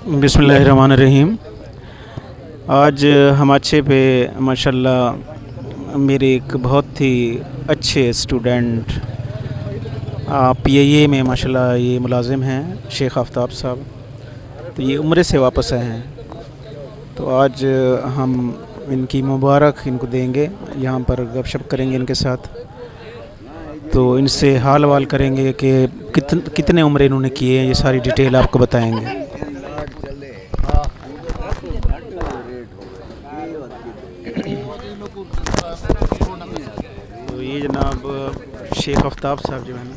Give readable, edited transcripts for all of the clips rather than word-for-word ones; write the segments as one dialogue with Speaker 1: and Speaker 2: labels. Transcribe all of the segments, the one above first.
Speaker 1: बिस्मिल्लाहिर्रहमानिर्रहीम। आज हमाचे पे माशाल्लाह मेरे एक बहुत ही अच्छे स्टूडेंट PIA में माशाल्लाह ये मुलाजिम हैं शेख आफ्ताब साहब। तो ये उम्रे से वापस आए हैं, तो आज हम इनकी मुबारक इनको देंगे, यहाँ पर गपशप करेंगे इनके साथ। तो इनसे हाल वाल करेंगे कि कितने उम्रे इन्होंने किए हैं, ये सारी डिटेल आपको बताएंगे। तो ये जनाब शेख आफ्ताब साहब जो है ना,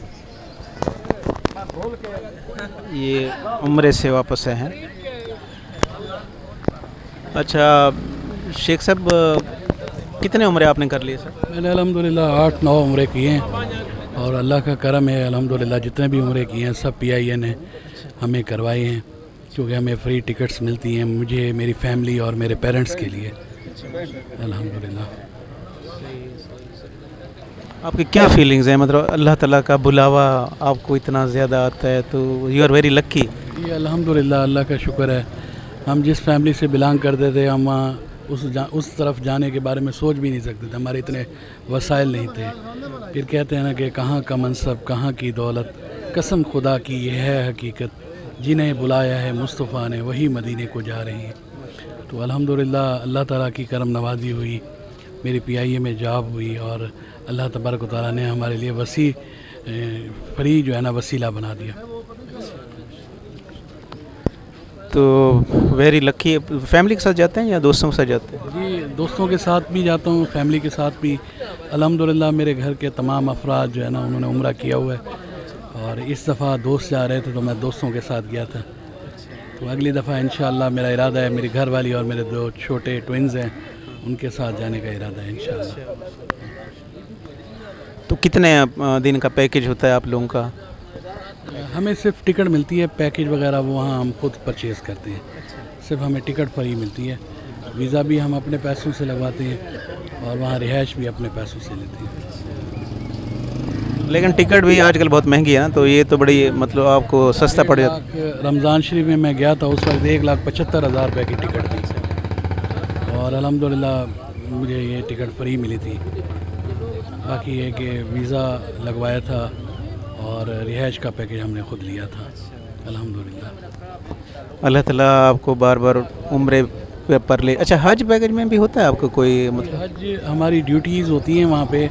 Speaker 1: ये उम्रे से वापस आए हैं। अच्छा शेख साहब, कितने उम्रे आपने कर लिए सर?
Speaker 2: मैंने अल्हम्दुलिल्लाह 8-9 उम्रे किए हैं और अल्लाह का करम है अल्हम्दुलिल्लाह जितने भी उम्रे किए हैं सब PIA ने हमें करवाए हैं, क्योंकि हमें फ्री टिकट्स मिलती हैं, मुझे, मेरी फैमिली और मेरे पेरेंट्स के लिए अल्हम्दुलिल्लाह।
Speaker 1: आपकी क्या फीलिंग्स हैं, मतलब अल्लाह ताला का बुलावा आपको इतना ज़्यादा आता है, तो यू आर वेरी लक्की।
Speaker 2: ये अल्हम्दुलिल्लाह अल्लाह का शुक्र है। हम जिस फैमिली से बिलोंग करते थे, हम उस तरफ जाने के बारे में सोच भी नहीं सकते थे, हमारे इतने वसाइल नहीं थे। फिर कहते हैं ना कि कहाँ का मनसब कहाँ की दौलत, कसम खुदा की ये है हकीकत, जिन्हें बुलाया है मुस्तफ़ा ने वही मदीने को जा रही हैं। तो अल्हम्दुलिल्लाह अल्लाह ताला की करम नवाजी हुई, मेरी PIA में जॉब हुई और अल्लाह तबारक व तआला ने हमारे लिए फ्री जो है ना वसीला बना दिया।
Speaker 1: तो वेरी लकी। फैमिली के साथ जाते हैं या दोस्तों के साथ जाते हैं?
Speaker 2: जी दोस्तों के साथ भी जाता हूँ, फैमिली के साथ भी। अल्हम्दुलिल्लाह मेरे घर के तमाम अफराद जो है ना उन्होंने उम्रा किया हुआ है और इस दफ़ा दोस्त जा रहे थे तो मैं दोस्तों के साथ गया था। तो अगली दफ़ा इंशाअल्लाह मेरा इरादा है, मेरी घर वाली और मेरे 2 छोटे ट्विन्स हैं उनके साथ जाने का इरादा है इंशाअल्लाह।
Speaker 1: तो कितने दिन का पैकेज होता है आप लोगों का?
Speaker 2: हमें सिर्फ टिकट मिलती है, पैकेज वगैरह वो वहाँ हम खुद परचेज़ करते हैं, सिर्फ हमें टिकट फ्री मिलती है। वीज़ा भी हम अपने पैसों से लगवाते हैं और वहाँ रिहाइश भी अपने पैसों से लेते हैं।
Speaker 1: लेकिन टिकट भी आजकल बहुत महंगी है ना, तो ये तो बड़ी मतलब आपको सस्ता पड़ जाता है।
Speaker 2: रमज़ान शरीफ में मैं गया था, उस वक्त 1,75,000 रुपये की टिकट थी और अल्हम्दुलिल्लाह मुझे ये टिकट फ्री मिली थी। बाकी ये कि वीज़ा लगवाया था और रिहाइश का पैकेज हमने ख़ुद लिया था अल्हम्दुलिल्लाह।
Speaker 1: अल्लाह ताला आपको बार बार उम्रे पर ले। अच्छा हज पैकेज में भी होता है आपको कोई मतलब?
Speaker 2: हज हमारी ड्यूटीज़ होती हैं वहाँ पे,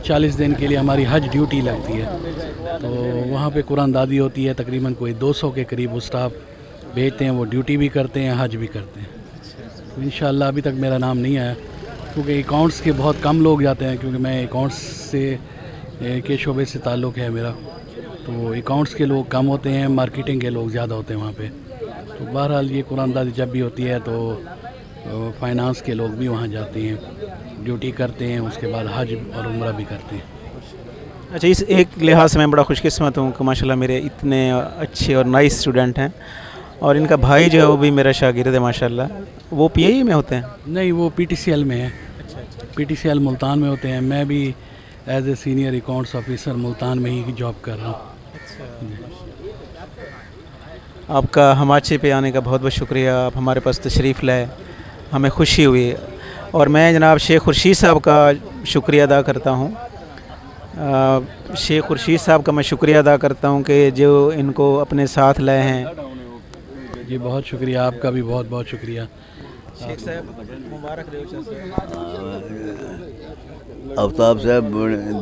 Speaker 2: 40 दिन के लिए हमारी हज ड्यूटी लगती है, तो वहाँ पे कुरानदादी होती है, तकरीबन कोई 200 के करीब वो स्टाफ भेजते हैं, वो ड्यूटी भी करते हैं, हज भी करते हैं। तो इंशाअल्लाह अभी तक मेरा नाम नहीं आया, क्योंकि अकाउंट्स के बहुत कम लोग जाते हैं, क्योंकि मैं अकाउंट्स से के शोबे से ताल्लुक़ है मेरा, तो अकाउंट्स के लोग कम होते हैं, मार्केटिंग के लोग ज़्यादा होते हैं वहाँ पे। तो बहरहाल ये कुरानदादी जब भी होती है तो फाइनेंस के लोग भी वहाँ जाते हैं, ड्यूटी करते हैं, उसके बाद हज और उम्रा भी करते हैं।
Speaker 1: अच्छा इस एक लिहाज से मैं बड़ा खुशकिस्मत हूँ कि माशाल्लाह मेरे इतने अच्छे और नाइस स्टूडेंट हैं, और इनका भाई जो है वो भी मेरा शागिर्द है माशाल्लाह। वो PIA में होते हैं?
Speaker 2: नहीं, वो PTCL में है। PTCL मुल्तान में होते हैं। मैं भी as a senior accounts officer Multan में ही जॉब कर रहा हूँ।
Speaker 1: आपका हमाचे पे आने का बहुत बहुत शुक्रिया, आप हमारे पास तशरीफ़ लाए, हमें खुशी हुई। और मैं जनाब शेख खुर्शीद साहब का शुक्रिया अदा करता हूँ, शेख खुर्शीद साहब का मैं शुक्रिया अदा करता हूँ कि जो इनको अपने साथ लाए हैं।
Speaker 2: जी बहुत शुक्रिया, आपका भी बहुत बहुत शुक्रिया।
Speaker 1: शेख साहब मुबारक
Speaker 3: आफ्ताब साहब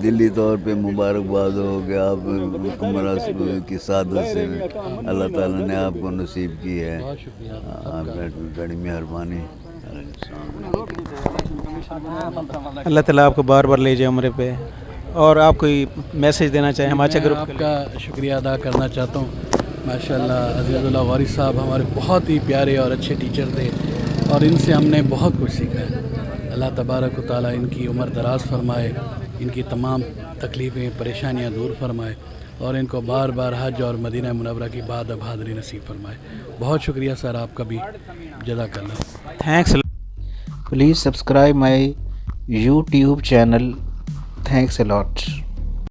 Speaker 3: दिली तौर पे मुबारकबाद हो गया, आप उम्रा की सादत से अल्लाह ताला ने आपको नसीब की है, बड़ी मेहरबानी।
Speaker 1: अल्लाह ताला आपको बार बार ले जाए उम्रे पे। और आप कोई मैसेज देना चाहें हमारे ग्रुप?
Speaker 2: आपका शुक्रिया अदा करना चाहता हूँ। माशाल्लाह अज़ीज़ुल्लाह वारिस साहब हमारे बहुत ही प्यारे और अच्छे टीचर थे और इनसे हमने बहुत कुछ सीखा है। अल्लाह तबारक व तआला इनकी उम्र दराज फरमाए, इनकी तमाम तकलीफ़ें परेशानियाँ दूर फरमाए और इनको बार बार हज और मदीना मुनव्वरा की बाद अब हाज़िरी नसीब फरमाए। बहुत शुक्रिया सर, आपका भी जज़ाकल्लाह।
Speaker 1: Thanks.
Speaker 4: Please subscribe my YouTube channel. Thanks a lot.